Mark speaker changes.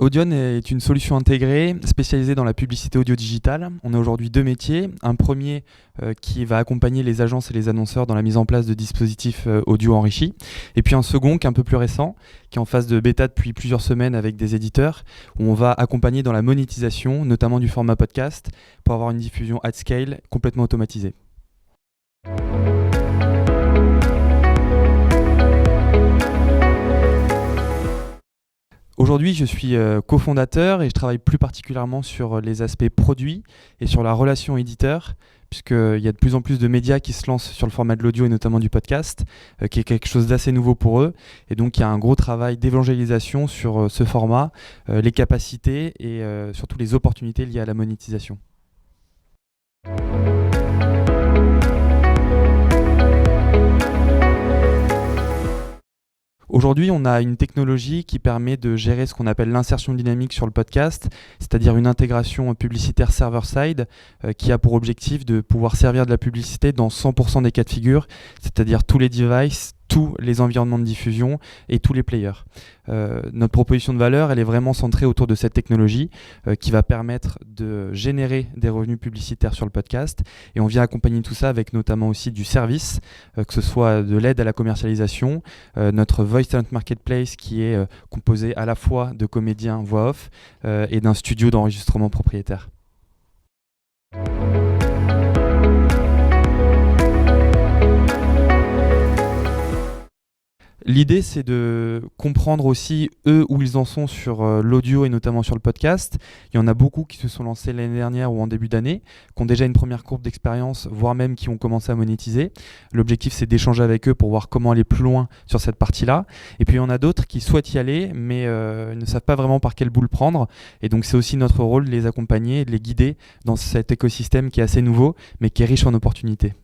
Speaker 1: Audion est une solution intégrée spécialisée dans la publicité audio digitale. On a aujourd'hui deux métiers. Un premier qui va accompagner les agences et les annonceurs dans la mise en place de dispositifs audio enrichis. Et puis un second qui est un peu plus récent, qui est en phase de bêta depuis plusieurs semaines avec des éditeurs, où on va accompagner dans la monétisation, notamment du format podcast, pour avoir une diffusion at scale complètement automatisée. Aujourd'hui, je suis cofondateur et je travaille plus particulièrement sur les aspects produits et sur la relation éditeur, puisqu'il y a de plus en plus de médias qui se lancent sur le format de l'audio et notamment du podcast, qui est quelque chose d'assez nouveau pour eux. Et donc, il y a un gros travail d'évangélisation sur ce format, les capacités et surtout les opportunités liées à la monétisation. Aujourd'hui, on a une technologie qui permet de gérer ce qu'on appelle l'insertion dynamique sur le podcast, c'est-à-dire une intégration publicitaire server-side qui a pour objectif de pouvoir servir de la publicité dans 100% des cas de figure, c'est-à-dire tous les devices, tous les environnements de diffusion et tous les players. Notre proposition de valeur, elle est vraiment centrée autour de cette technologie qui va permettre de générer des revenus publicitaires sur le podcast. Et on vient accompagner tout ça avec notamment aussi du service, que ce soit de l'aide à la commercialisation, notre Voice Talent Marketplace qui est composé à la fois de comédiens voix off et d'un studio d'enregistrement propriétaire. L'idée, c'est de comprendre aussi, eux, où ils en sont sur l'audio et notamment sur le podcast. Il y en a beaucoup qui se sont lancés l'année dernière ou en début d'année, qui ont déjà une première courbe d'expérience, voire même qui ont commencé à monétiser. L'objectif, c'est d'échanger avec eux pour voir comment aller plus loin sur cette partie-là. Et puis, il y en a d'autres qui souhaitent y aller, mais ne savent pas vraiment par quelle boule prendre. Et donc, c'est aussi notre rôle de les accompagner, de les guider dans cet écosystème qui est assez nouveau, mais qui est riche en opportunités.